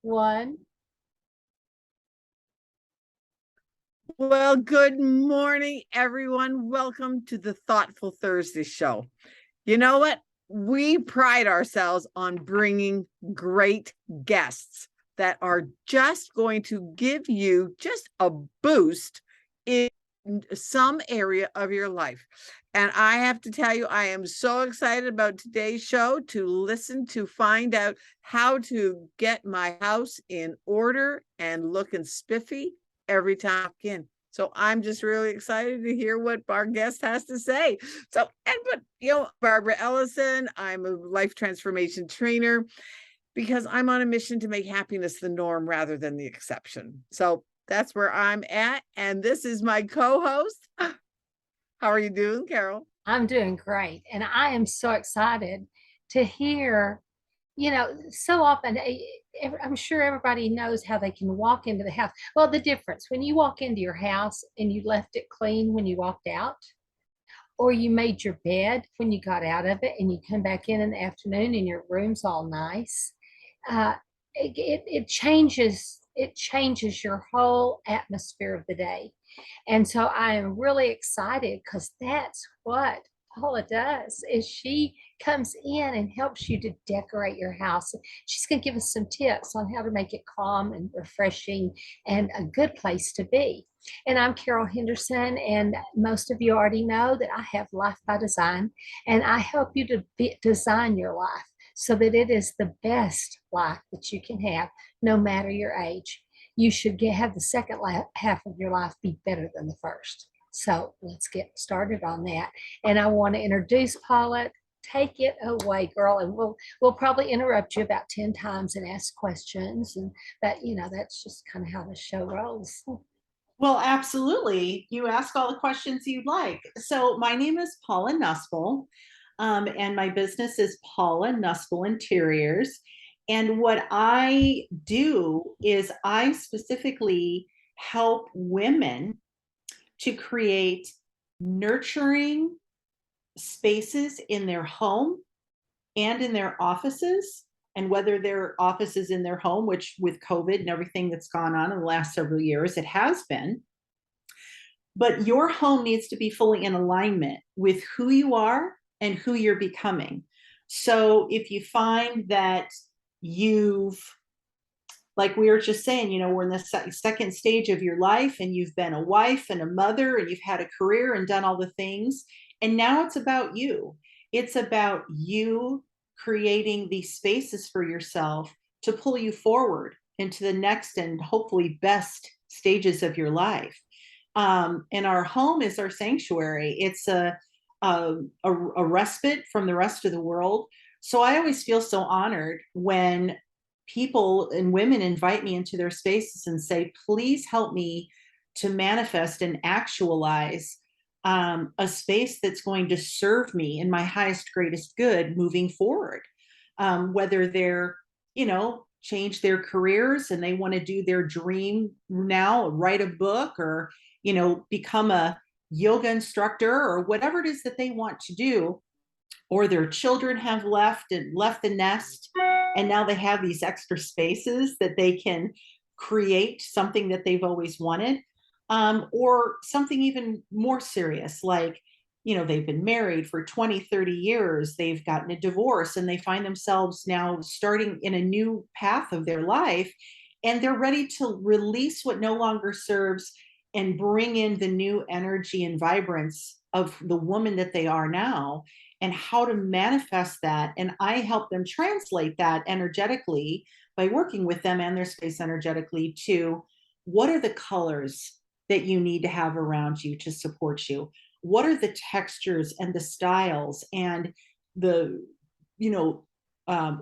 One. Well, good morning, everyone. Welcome to the Thoughtful Thursday show. You know what? We pride ourselves on bringing great guests that are just going to give you just a boost in some area of your life. And I have to tell you, I am so excited about today's show to listen to find out how to get my house in order and looking spiffy every time I walk in. So I'm just really excited to hear what our guest has to say. Barbara Ellison, I'm a life transformation trainer because I'm on a mission to make happiness the norm rather than the exception. So that's where I'm at. And this is my co-host. How are you doing, Carol? I'm doing great. And I am so excited to hear, so often I'm sure everybody knows how they can walk into the house. Well, the difference when you walk into your house and you left it clean when you walked out, or you made your bed when you got out of it and you come back in the afternoon and your room's all nice. uh, it changes your whole atmosphere of the day. And so I am really excited because that's what Paula does is she comes in and helps you to decorate your house. She's going to give us some tips on how to make it calm and refreshing and a good place to be. And I'm Carol Henderson, and most of you already know that I have Life by Design, and I help you to design your life so that it is the best life that you can have, no matter your age. You should have the second half of your life be better than the first. So let's get started on that. And I want to introduce Paula. Take it away, girl, and we'll probably interrupt you about 10 times and ask questions, and that's just kind of how the show rolls. Well, absolutely. You ask all the questions you'd like. So, my name is Paula Nuspl, and my business is Paula Nuspl Interiors. And what I do is I specifically help women to create nurturing spaces in their home and in their offices. And whether their office is in their home, which with COVID and everything that's gone on in the last several years, it has been. But your home needs to be fully in alignment with who you are and who you're becoming. So if you find that you've, like we were just saying, we're in the second stage of your life and you've been a wife and a mother and you've had a career and done all the things. And now it's about you. It's about you creating these spaces for yourself to pull you forward into the next and hopefully best stages of your life. And our home is our sanctuary. It's a respite from the rest of the world. So I always feel so honored when people and women invite me into their spaces and say, please help me to manifest and actualize a space that's going to serve me in my highest, greatest good moving forward. Whether they're, change their careers and they want to do their dream now, write a book or, become a yoga instructor or whatever it is that they want to do, or their children have left the nest and now they have these extra spaces that they can create something that they've always wanted, or something even more serious like they've been married for 20, 30 years, they've gotten a divorce and they find themselves now starting in a new path of their life and they're ready to release what no longer serves and bring in the new energy and vibrance of the woman that they are now and how to manifest that. And I help them translate that energetically by working with them and their space energetically to what are the colors that you need to have around you to support you? What are the textures and the styles and the,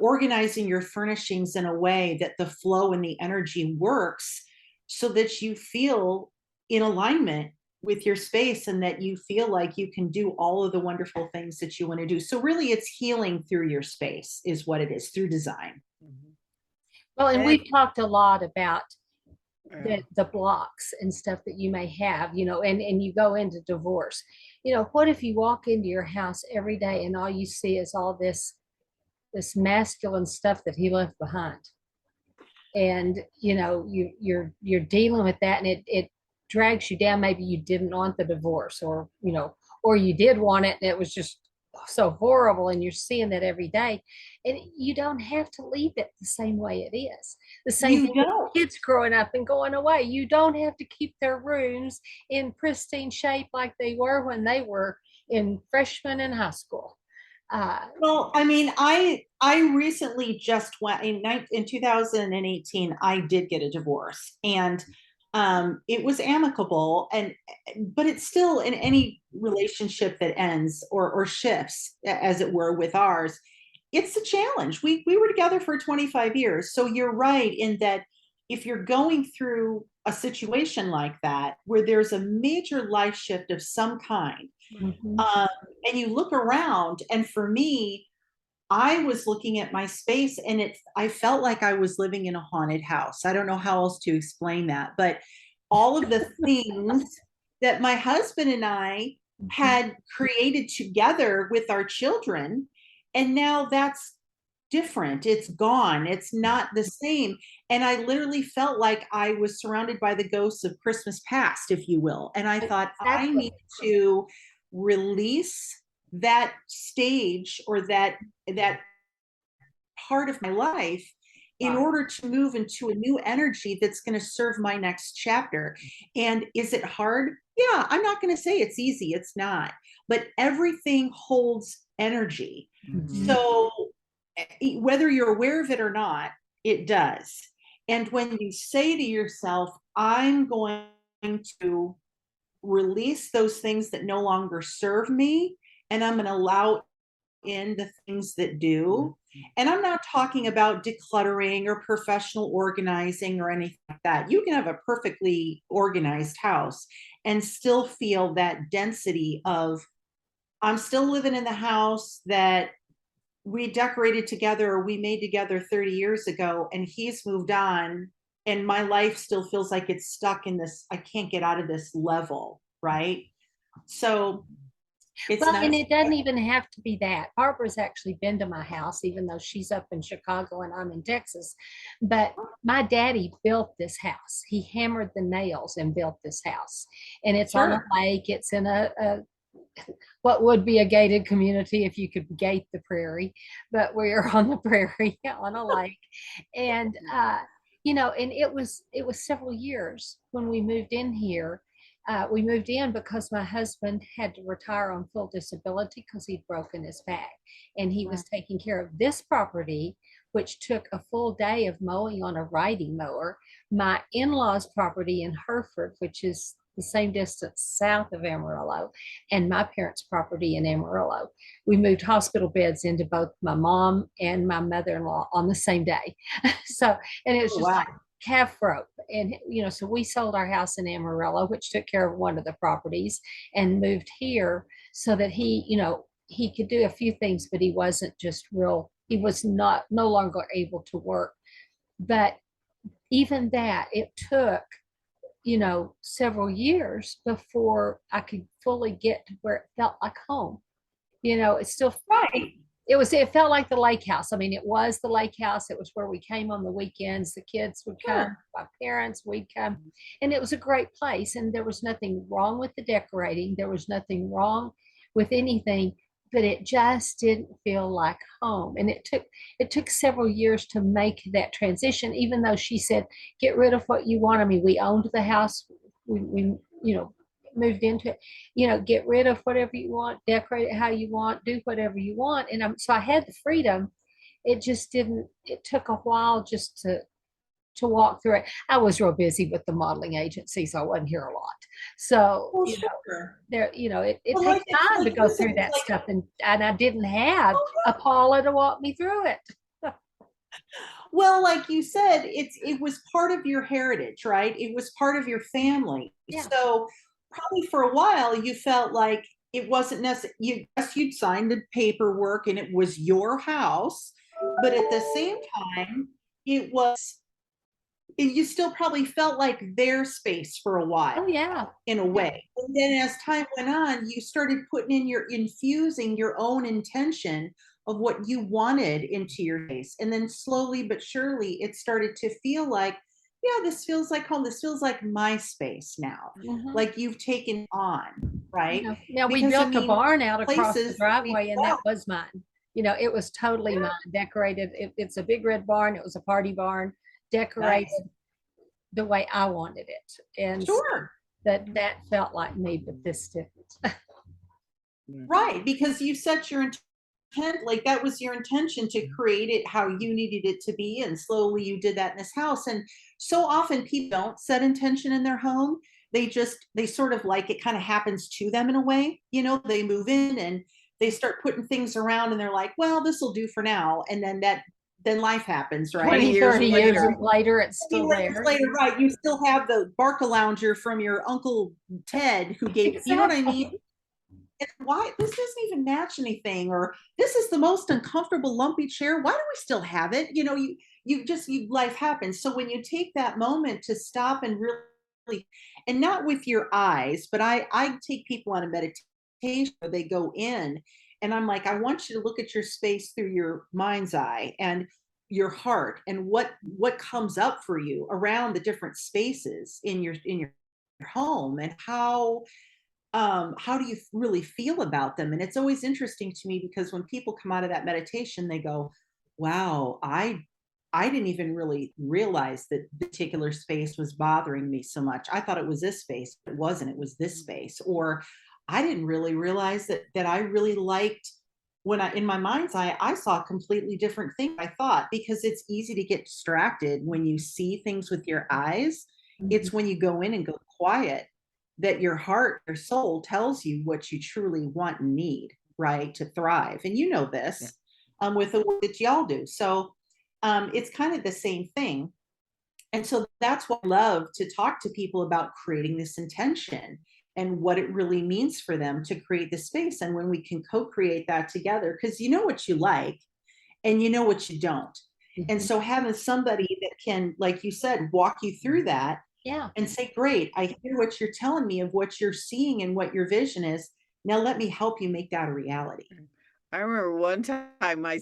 organizing your furnishings in a way that the flow and the energy works so that you feel in alignment with your space and that you feel like you can do all of the wonderful things that you want to do. So really it's healing through your space is what it is, through design. Well, and And we've talked a lot about yeah. the blocks and stuff that you may have, and you go into divorce. What if you walk into your house every day and all you see is all this masculine stuff that he left behind? and you're dealing with that, and it drags you down. Maybe you didn't want the divorce, or you did want it and it was just so horrible, and you're seeing that every day, and you don't have to leave it the same way it is. The same You thing with don't. kids growing up and going away. You don't have to keep their rooms in pristine shape like they were when they were in freshman in high school. Well, I mean, I recently just went in 2018. I did get a divorce, and it was amicable, but it's still, in any relationship that ends or shifts, as it were, with ours, it's a challenge. We were together for 25 years, so you're right in that if you're going through a situation like that where there's a major life shift of some kind. Mhm. And you look around, and for me, I was looking at my space, and I felt like I was living in a haunted house. I don't know how else to explain that, but all of the things that my husband and I had created together with our children, and now that's different. It's gone. It's not the same. And I literally felt like I was surrounded by the ghosts of Christmas past, if you will. And I thought, I Exactly. need to release that stage, or that part of my life, in order to move into a new energy that's going to serve my next chapter. And is it hard? Yeah, I'm not going to say it's easy. It's not. But everything holds energy. Mhm. So whether you're aware of it or not, it does. And when you say to yourself, I'm going to release those things that no longer serve me, and I'm going to allow in the things that do. And I'm not talking about decluttering or professional organizing or anything like that. You can have a perfectly organized house and still feel that density of, I'm still living in the house that we decorated together or we made together 30 years ago, and he's moved on, and my life still feels like it's stuck in this, I can't get out of this level, right? So it's Well, not. and it doesn't even have to be that. Barbara's actually been to my house, even though she's up in Chicago and I'm in Texas. But my daddy built this house. He hammered the nails and built this house. And it's on a Sure. lake. It's in a what would be a gated community if you could gate the prairie, but we're on the prairie on a lake. And and it was several years when we moved in here. We moved in because my husband had to retire on full disability because he'd broken his back, and he was taking care of this property, which took a full day of mowing on a riding mower, my in-laws property in Hereford, which is the same distance south of Amarillo, and my parents' property in Amarillo. We moved hospital beds into both my mom and my mother-in-law on the same day. So, and it was Oh, just wow. like calf rope. And, so we sold our house in Amarillo, which took care of one of the properties, and moved here so that he could do a few things, but he wasn't just he was no longer able to work. But even that, it took several years before I could fully get to where it felt like home. It's still, Right. it felt like the lake house. I mean, it was the lake house. It was where we came on the weekends. The kids would come, Sure. my parents, we'd come, and it was a great place. And there was nothing wrong with the decorating. There was nothing wrong with anything, but it just didn't feel like home. And it took several years to make that transition, even though she said, get rid of what you want. I mean, we owned the house. We moved into it, get rid of whatever you want, decorate it how you want, do whatever you want. And so I had the freedom. It just didn't, it took a while just to walk through it. I was real busy with the modeling agency, so I wasn't here a lot. So, Well, sure. it Well, takes time to like go you said, through it's that like, stuff. And I didn't have a Paula to walk me through it. well, like you said, it was part of your heritage, right? It was part of your family. Yeah. So probably for a while you felt like it wasn't necessary. Yes, you'd signed the paperwork and it was your house, but at the same time, it was, you still probably felt like their space for a while, Oh, yeah. in a way. And then as time went on, you started infusing your own intention of what you wanted into your space. And then slowly but surely it started to feel like, yeah, this feels like home. This feels like my space now. Mhm. Like you've taken on, right? Now we Because I built a mean, barn out across the places we driveway, and that felt, was mine. It was totally yeah, mine, decorated. It's a big red barn. It was a party barn, decorated nice. the way I wanted it. And so Sure. that felt like me, but this didn't. Right, because you set your intent, like that was your intention to create it how you needed it to be, and slowly you did that in this house. And so often people don't set intention in their home. They sort of like it kind of happens to them in a way. They move in and they start putting things around and they're like, well, this will do for now. And then life happens, 20 right? 20, years 30 years later. later, it's still Years there. later, right? You still have the Barcalounger from your Uncle Ted who gave, you know what I mean? Exactly. And why this doesn't even match anything, or this is the most uncomfortable lumpy chair, why do we still have it? Life happens. So when you take that moment to stop and really, and not with your eyes, but I take people on a meditation where they go in and I'm like, I want you to look at your space through your mind's eye and your heart, and what comes up for you around the different spaces in your home, and how do you really feel about them. And it's always interesting to me because when people come out of that meditation they go, wow, I didn't even really realize that particular space was bothering me so much. I thought it was this space, but it wasn't. It was this space. Or I didn't really realize that I really liked, when I, in my mind's eye, I saw a completely different thing I thought. Because it's easy to get distracted when you see things with your eyes. Mhm. It's when you go in and go quiet that your heart, your soul tells you what you truly want and need, right, to thrive. And you know Yeah. this, with the work that y'all do. So it's kind of the same thing. And so that's why I love to talk to people about creating this intention and what it really means for them to create the space. And when we can co-create that together, because you know what you like and you know what you don't. And Mhm. so having somebody that can, like you said, walk you through that Yeah. and say, great, I hear what you're telling me of what you're seeing and what your vision is. Now let me help you make that a reality. I remember one time my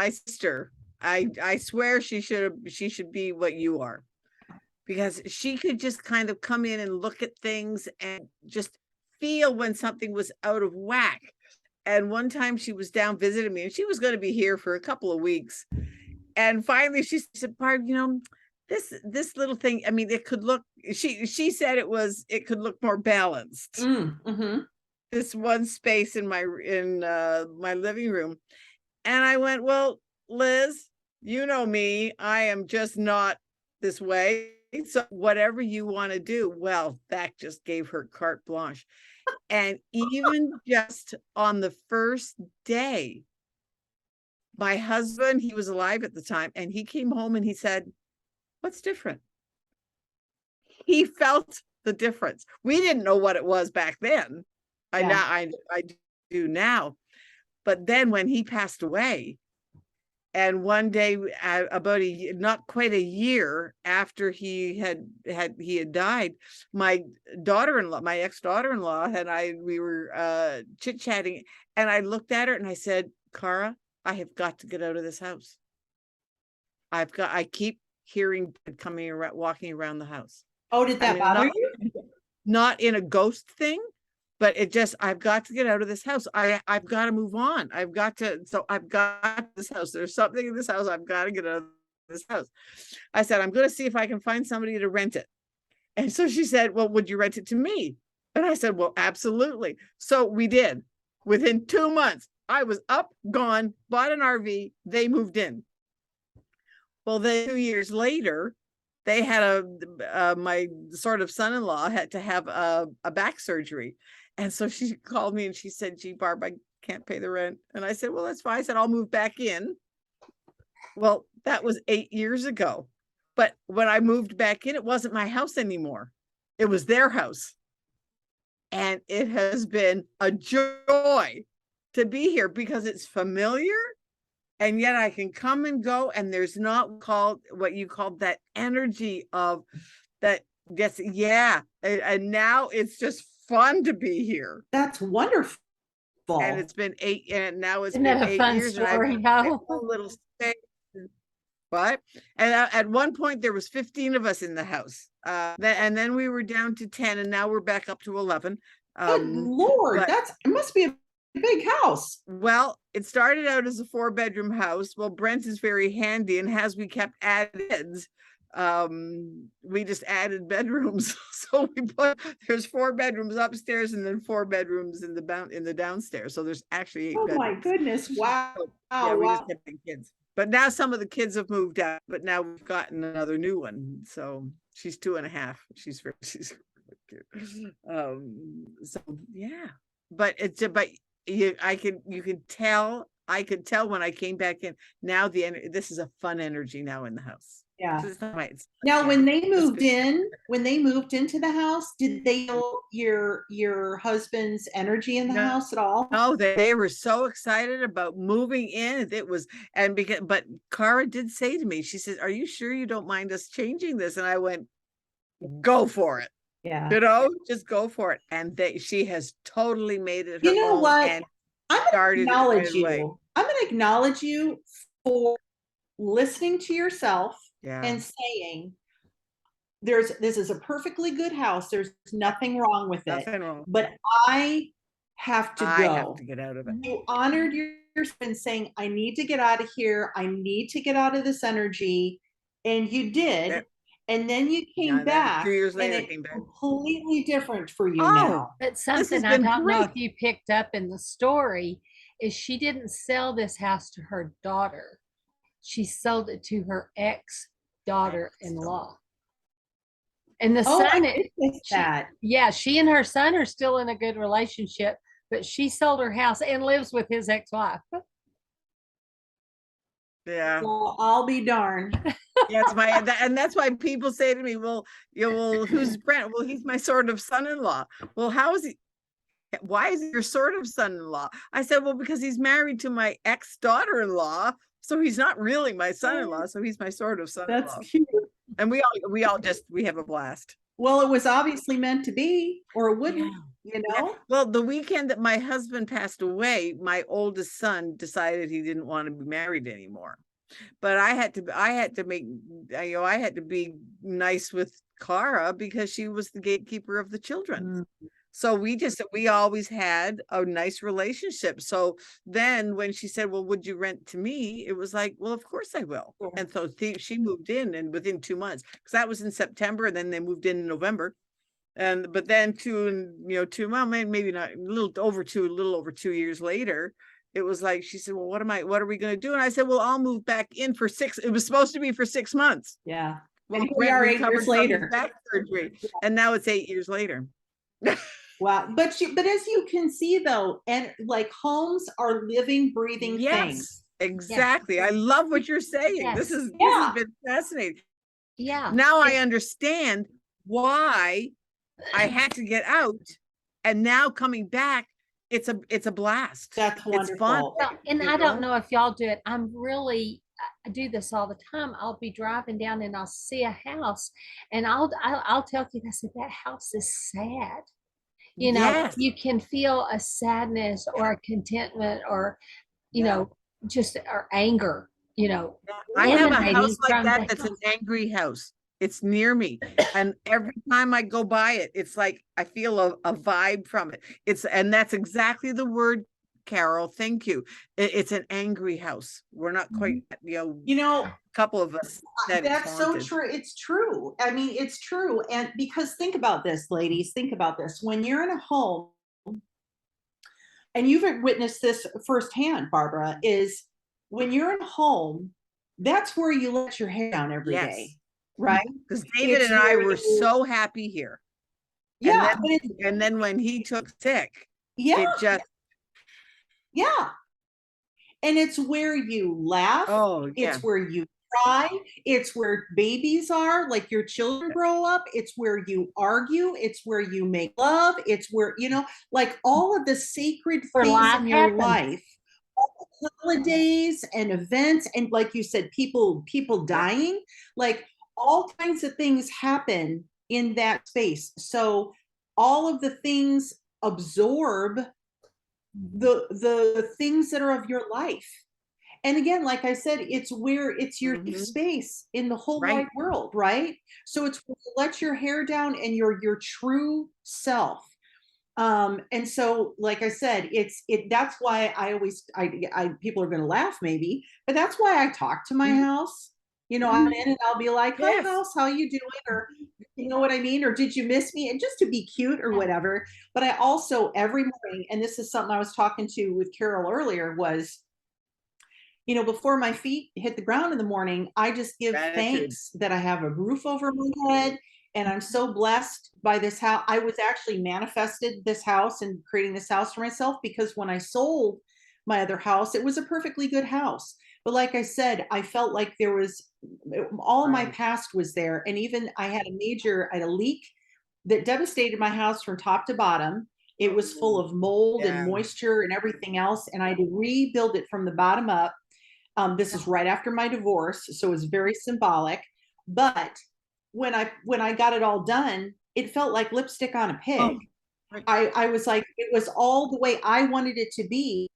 sister, I swear she should be what you are, because she could just kind of come in and look at things and just feel when something was out of whack. And one time she was down visiting me and she was going to be here for a couple of weeks. And finally she said, Barb, this little thing, I mean, it could look, she said it could look more balanced. Mm-hmm. This one space in my living room. And I went, well, Liz, you know me, I am just not this way. So whatever you want to do, well, that just gave her carte blanche. And even just on the first day, my husband, he was alive at the time, and he came home and he said, what's different? He felt the difference. We didn't know what it was back then. Yeah. I do now. But then when he passed away, and one day, about not quite a year after he had died, my daughter-in-law, my ex-daughter-in-law, and we were chit-chatting, and I looked at her and I said, Cara, I have got to get out of this house. I keep hearing coming around, walking around the house. Oh, did that bother you? Not in a ghost thing, but I've got to get out of this house. I've got to move on. I've got this house. There's something in this house. I've got to get out of this house. I said, I'm going to see if I can find somebody to rent it. And so she said, well, would you rent it to me? And I said, well, absolutely. So we did. Within 2 months, I was up, gone, bought an RV. They moved in. Well, then 2 years later, they had my sort of son-in-law had to have a back surgery. And so she called me and she said, gee, Barb, I can't pay the rent. And I said, well, that's fine. I said, I'll move back in. Well, that was 8 years ago. But when I moved back in, it wasn't my house anymore. It was their house. And it has been a joy to be here because it's familiar. And yet I can come and go, and there's not what you called that energy of that gets, yeah. And now it's just fun to be here. That's wonderful. and it's been 8, and now it's Isn't been that a 8 fun years, and story, I've though? a little space. But and at one point there was 15 of us in the house. And then we were down to 10, and now we're back up to 11. Good Lord, but- it must be a big house. Well, it started out as a 4-bedroom house. Well, Brent is very handy, and as we kept adding, we just added bedrooms. So there's 4 bedrooms upstairs, and then 4 bedrooms in the downstairs. So there's actually 8 Oh bedrooms. my goodness! Wow. So, yeah, we Wow. just kept the kids. But now some of the kids have moved out, but now we've gotten another new one. So she's 2.5. She's cute. So yeah, but I could tell when I came back in. Now this is a fun energy now in the house. Yeah. It's Now, when they moved into the house, did they feel your husband's energy in the house at all? No, they were so excited about moving in. It was, but Cara did say to me, she says, "Are you sure you don't mind us changing this?" And I went, "Go for it." Yeah. Just go for it. And she has totally made it her You know own, what? and I'm going to acknowledge right away. you. I'm going to acknowledge you for listening to yourself and saying, this is a perfectly good house. There's nothing wrong with it. Nothing wrong. But I have to go. I have to get out of it. You honored yourself saying, I need to get out of here. I need to get out of this energy. And you did. Yep. And then you came back. 2 years later, and I came back. Completely different for you now. But something I don't know if you picked up in the story is she didn't sell this house to her daughter. She sold it to her ex-daughter-in-law. And the son, she and her son are still in a good relationship, but she sold her house and lives with his ex-wife. Yeah. Well, I'll be darned. Yes, and that's why people say to me, well, who's Brent? Well, he's my sort of son-in-law. Well, how is he? Why is he your sort of son-in-law? I said, well, because he's married to my ex-daughter-in-law, so he's not really my son-in-law, so he's my sort of son-in-law. That's cute. And we have a blast. Well, it was obviously meant to be, or it wouldn't, Yeah. Well, the weekend that my husband passed away, my oldest son decided he didn't want to be married anymore. But I had to be nice with Cara because she was the gatekeeper of the children. So we always had a nice relationship. So then when she said, well, would you rent to me? It was like, well, of course I will. Yeah. And so she moved in, and within 2 months, because that was in September, and then they moved in November. But then 2 months, maybe not, a little over 2 years later, it was like, she said, well, what are we going to do? And I said, well, I'll move back in for 6. It was supposed to be for 6 months. Yeah. Well, and we are 8 years later. Back surgery, and now it's 8 years later. Wow. But as you can see, though, and like homes are living, breathing things. Exactly. Yes. I love what you're saying. Yes. This has been fascinating. Yeah. Now I understand why I had to get out, and now coming back, it's a blast. That's wonderful. It's fun. Well, and I don't know if y'all do it. I do this all the time. I'll be driving down and I'll see a house, and I'll tell you, I said, that house is sad. You know, you can feel a sadness or a contentment or, just or anger, I have a house like that that's an angry house. It's near me. And every time I go by it, it's like I feel a vibe from it. And that's exactly the word, Carol. Thank you. It's an angry house. We're not quite, a couple of us. That's so true. It's true. I mean, it's true. And because think about this, ladies, think about this. When you're in a home, and you've witnessed this firsthand, Barbara, is when you're in a home, that's where you let your hair down every day. Right? Because David and I were so happy here. Yeah. And then when he took sick, it just. Yeah. And it's where you laugh. Oh, yeah. It's where you cry. It's where babies are, like your children grow up. It's where you argue. It's where you make love. It's where, like all of the sacred things in your life. All the holidays and events. And like you said, people dying. Like all kinds of things happen in that space. So all of the things absorb the things that are of your life. And again, like I said, it's where it's your space in the whole wide world, right? So it's where you let your hair down and your true self. And so, like I said, that's why people are going to laugh maybe, but that's why I talk to my house. You know, I'm in and I'll be like, hi house, how you doing? Or, you know what I mean? Or did you miss me? And just to be cute or whatever. But I also every morning, and this is something I was talking to with Carol earlier, was, you know, before my feet hit the ground in the morning, I just give thanks that I have a roof over my head. And I'm so blessed by this house. I was actually manifested this house and creating this house for myself, because when I sold my other house, it was a perfectly good house. But like I said, I felt like there was all of my past was there. And even I had a leak that devastated my house from top to bottom. It was full of mold and moisture and everything else. And I had to rebuild it from the bottom up. This is right after my divorce, so it's very symbolic. But when I got it all done, it felt like lipstick on a pig. I was like, it was all the way I wanted it to be,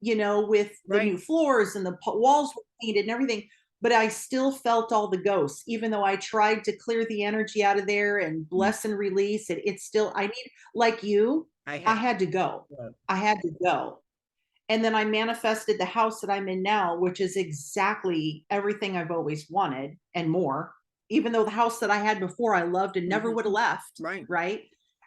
you know, with the new floors and the walls were painted and everything. But I still felt all the ghosts, even though I tried to clear the energy out of there and bless and release it. It's still, I need, like you, I had to go. I had to go. And then I manifested the house that I'm in now, which is exactly everything I've always wanted and more, even though the house that I had before I loved and never would have left. Right.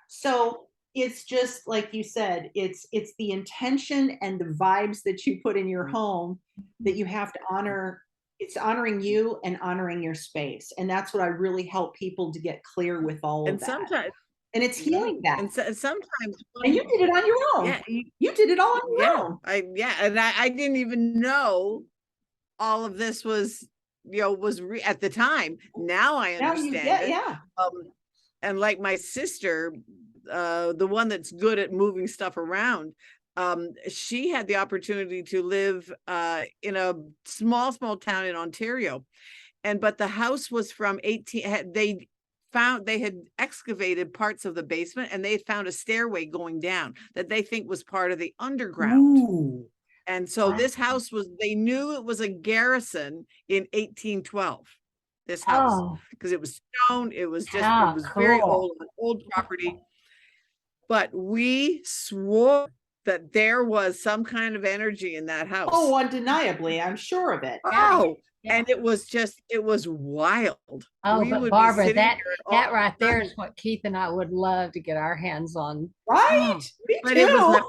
So it's just like you said, it's the intention and the vibes that you put in your home that you have to honor. It's honoring you and honoring your space. And that's what I really help people to get clear with all of that. Sometimes, and it's healing that. And sometimes, and you did it on your own. Yeah, you did it all on your own. And I didn't even know all of this was, you know, at the time. Now I understand it. And like my sister, the one that's good at moving stuff around, she had the opportunity to live in a small town in Ontario, but the house was from they had excavated parts of the basement, and they had found a stairway going down that they think was part of the underground. Ooh. And so this house they knew it was a garrison in 1812, this house, because it was stone. It was just, it was very old property. But we swore that there was some kind of energy in that house. Oh, undeniably. I'm sure of it. And it was wild. Oh, but Barbara, that right there is what Keith and I would love to get our hands on. Right? Me but too. It was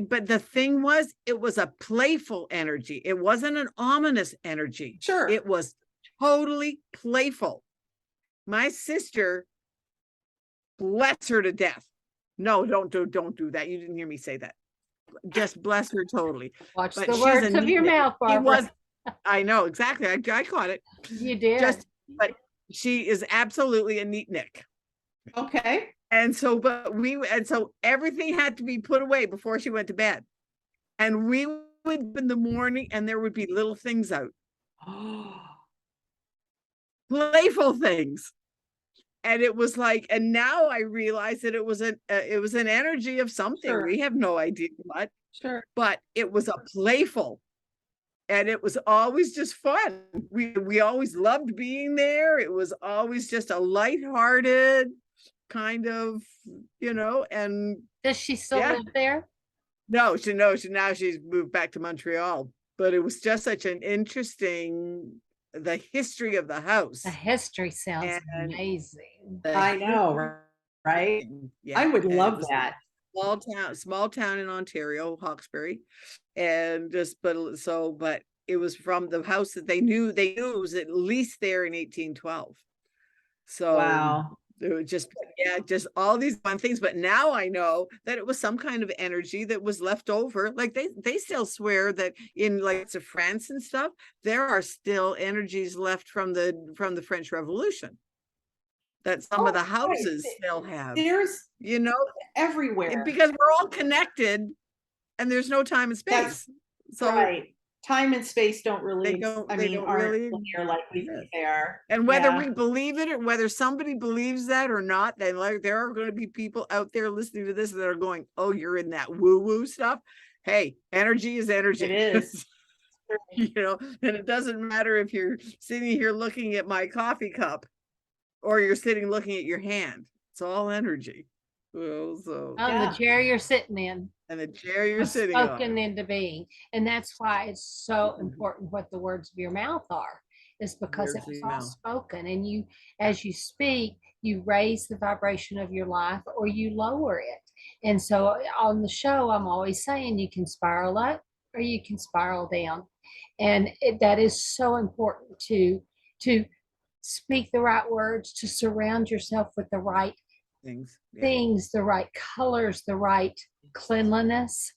but the thing was, it was a playful energy. It wasn't an ominous energy. Sure. It was totally playful. My sister, bless her to death. No, don't do that. You didn't hear me say that. Just bless her totally. Watch the words of your mouth, Barbara. I know, exactly. I caught it. You did. But she is absolutely a neatnik. Okay. And so everything had to be put away before she went to bed. And we would in the morning, and there would be little things out. Playful things. And it was like, and now I realize that it was an energy of something. Sure. We have no idea what. Sure. But it was a playful. And it was always just fun. We always loved being there. It was always just a lighthearted kind of, you know. And does she still live there? No, now she's moved back to Montreal. But it was just such an interesting, the history of the house. The history sounds amazing. I know, right? Yeah, I would love that. Small town in Ontario, Hawkesbury, and but it was from the house that they knew it was at least there in 1812. So wow, it was just all these fun things. But now I know that it was some kind of energy that was left over. Like they still swear that in like France and stuff, there are still energies left from the French Revolution. That some of the houses still have. There's, you know, everywhere, because we're all connected, and there's no time and space. So right. time and space don't really, don't aren't really linear like we think they are. And whether Yeah. we believe it or whether somebody believes that or not, then like there are going to be people out there listening to this that are going, "Oh, you're in that woo-woo stuff." Hey, energy is energy. It is. And it doesn't matter if you're sitting here looking at my coffee cup or you're sitting looking at your hand. It's all energy. Well, so On the chair you're sitting in. And the chair you're was sitting spoken on. into being. And that's why it's so important what the words of your mouth are, is because it was all spoken. And you, as you speak, you raise the vibration of your life or you lower it. And so on the show, I'm always saying you can spiral up or you can spiral down. And that is so important to speak the right words, to surround yourself with the right things, the right colors, the right cleanliness.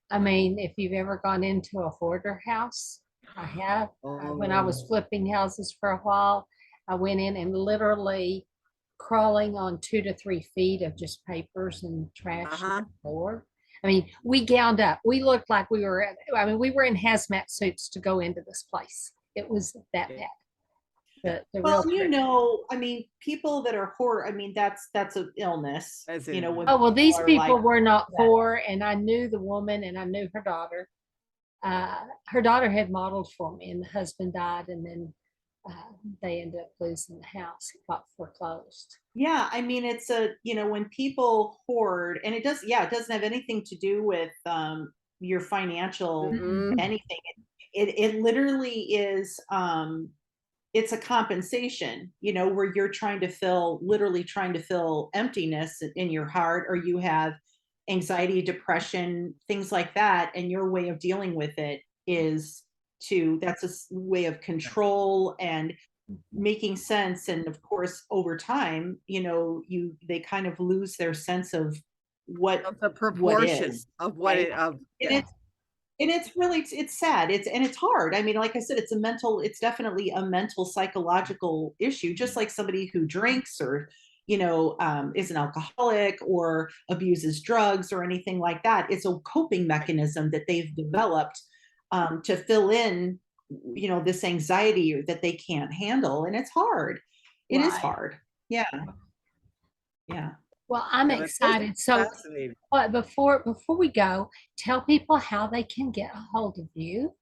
I mean, if you've ever gone into a hoarder house, I have. When I was flipping houses for a while, I went in and literally crawling on 2 to 3 feet of just papers and trash on the floor. I mean, we gowned up. We looked like we were in hazmat suits to go into this place. It was that bad. Well, people that are poor, that's an illness. These people were not poor, and I knew the woman and I knew her daughter. Her daughter had modeled for me, and the husband died, and then they ended up losing the house. It got foreclosed. Yeah, it's when people hoard, and it doesn't have anything to do with your financial anything. It literally is it's a compensation, where you're literally trying to fill emptiness in your heart, or you have anxiety, depression, things like that. And your way of dealing with it that's a way of control and making sense. And of course, over time, they kind of lose their sense of what the proportion of what it of. And it's sad. It's hard. Like I said, it's definitely a mental, psychological issue, just like somebody who drinks or, is an alcoholic or abuses drugs or anything like that. It's a coping mechanism that they've developed to fill in, this anxiety that they can't handle. And it's hard. It is hard. Yeah. Yeah. Well, I'm excited. So before we go, tell people how they can get a hold of you.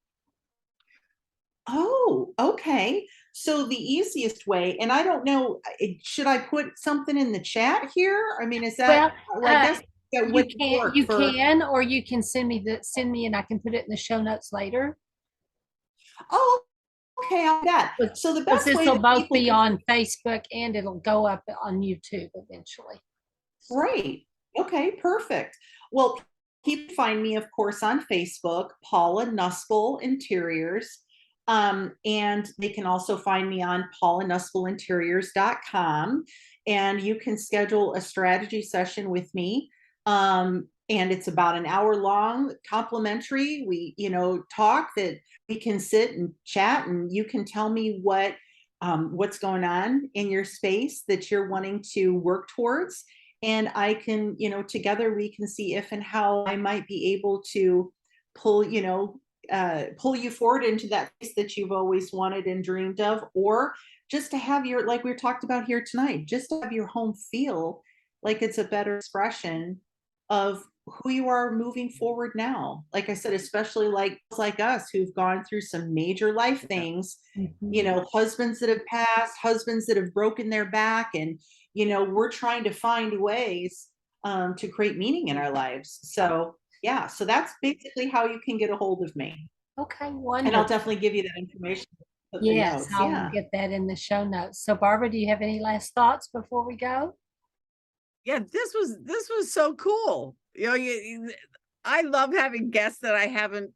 Oh, okay. So the easiest way, and I don't know, should I put something in the chat here? Is that, you can, or you can send me and I can put it in the show notes later. Oh, okay, I'll that. So the best way, this will both be on Facebook and it'll go up on YouTube eventually. Great. Okay, perfect. Well, find me, of course, on Facebook, Paula Nuspl Interiors. And they can also find me on paulanuspelinteriors.com. And you can schedule a strategy session with me. And it's about an hour long, complimentary. We, talk that we can sit and chat, and you can tell me what's going on in your space that you're wanting to work towards. And I can, together we can see if and how I might be able to pull you forward into that place that you've always wanted and dreamed of, or just to have like we talked about here tonight, just to have your home feel like it's a better expression of who you are moving forward now. Like I said, especially like us who've gone through some major life things, husbands that have passed, husbands that have broken their back, and we're trying to find ways to create meaning in our lives. So yeah, so that's basically how you can get a hold of me. Okay, wonderful. And I'll definitely give you that information. Yes, I'll get that in the show notes. So Barbara, do you have any last thoughts before we go? Yeah, this was so cool. I love having guests that I haven't,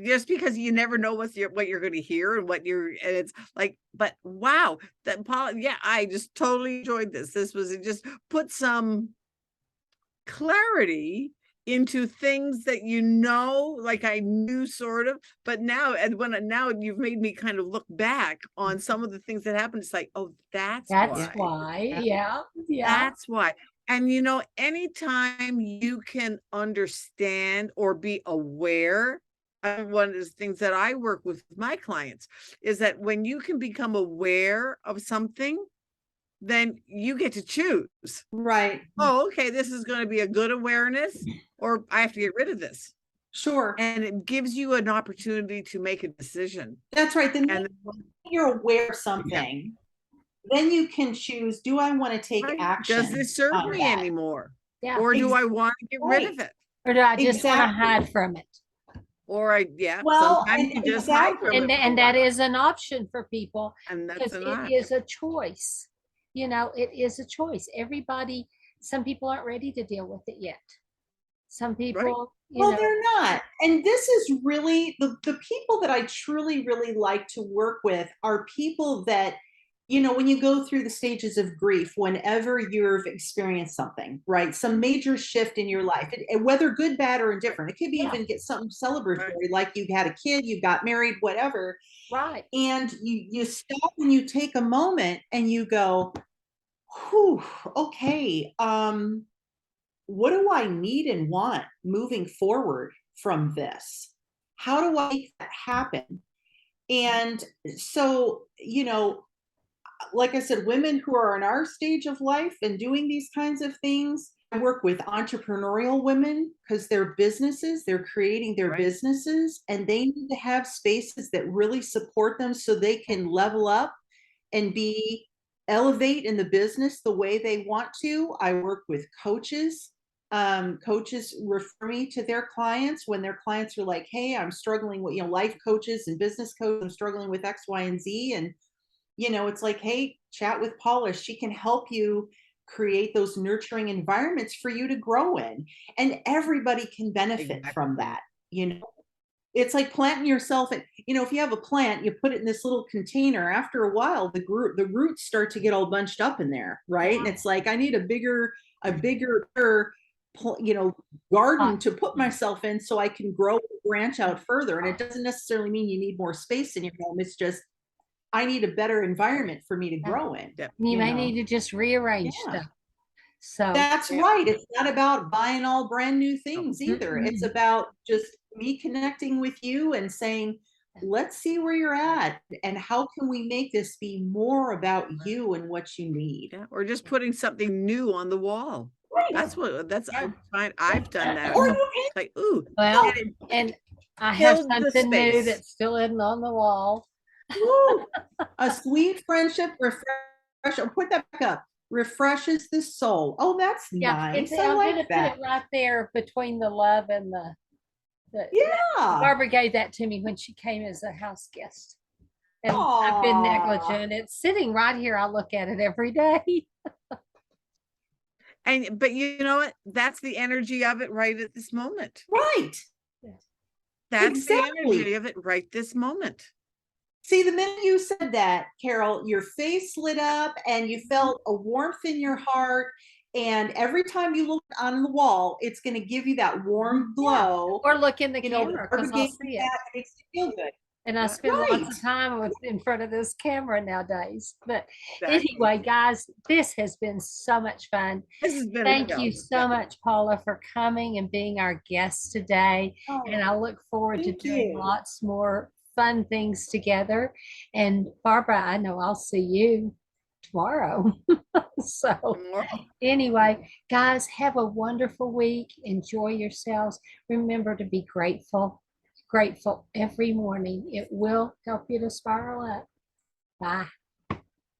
just because you never know what you're going to hear and and it's like, but wow, that Paula, I just totally enjoyed this. It just put some clarity into things that like I knew sort of, but now now you've made me kind of look back on some of the things that happened. It's like, oh, that's why. Yeah. That's why. And anytime you can understand or be aware, one of the things that I work with my clients is that when you can become aware of something, then you get to choose. Right. Oh, okay, this is going to be a good awareness, or I have to get rid of this. Sure. And it gives you an opportunity to make a decision. That's right. Then And you're aware of something, then you can choose, do I want to take action? does this serve on me that? anymore? Yeah. Or do I want to get rid Right. of it? Or do I just want to Exactly. hide from it? Or Well, sometimes and you just hide exactly. from it. And that is an option for people And that's because an it option. is a choice. You know, it is a choice. Everybody, some people aren't ready to deal with it yet. Some people, you Well, know, they're not. And this is really the people that I truly, really like to work with are people that, you know, when you go through the stages of grief, whenever you've experienced something, right? Some major shift in your life, whether good, bad, or indifferent. It could be even get something celebratory, like you had a kid, you got married, whatever. right. And you stop and you take a moment and you go, whew, okay, what do I need and want moving forward from this? How do I make that happen? And so, you know, like I said, women who are in our stage of life and doing these kinds of things, I work with entrepreneurial women because they're businesses, they're creating their businesses, and they need to have spaces that really support them so they can level up and elevate in the business the way they want to. I work with coaches. Coaches refer me to their clients when their clients are like, hey, I'm struggling with, you know, life coaches and business coaches, I'm struggling with X, Y, and Z. And, you know, it's like, hey, chat with Paula. She can help you create those nurturing environments for you to grow in. And everybody can benefit from that. You know, it's like planting yourself. And, you know, if you have a plant, you put it in this little container. After a while, the roots start to get all bunched up in there, right? Yeah. And it's like, I need a bigger, you know, garden to put myself in so I can grow, branch out further. And it doesn't necessarily mean you need more space in your home. It's just, I need a better environment for me to grow in. You may need to just rearrange stuff. So that's right. It's not about buying all brand new things either. It's Mhm. about just me connecting with you and saying, let's see where you're at and how can we make this be more about you and what you need. Or just putting something new on the wall. I've done that. Or you Like, ooh, well, and I have Build the something new space. that still isn't on the wall. Woo, a sweet friendship put that back up. Refreshes the soul. Oh, that's nice. I I'm like gonna that. put it right there between the love and the Yeah. Barbara gave that to me when she came as a house guest. And I've been negligent. It's sitting right here. I look at it every day. But you know what? That's the energy of it right at this moment. Right. That's the energy of it right this moment. See, the minute you said that, Carol, your face lit up and you felt a warmth in your heart. And every time you look on the wall, it's going to give you that warm glow. Or look in the You camera because I'll see it. That makes you feel good. And I spend lots of time in front of this camera nowadays. But anyway, guys, this has been so much fun. This has been Thank you so much, Paula, for coming and being our guest today. And I look forward to doing lots more fun things together. And Barbara, I know I'll see you tomorrow. So anyway, guys, have a wonderful week. Enjoy yourselves. Remember to be grateful every morning. It will help you to spiral up. Bye.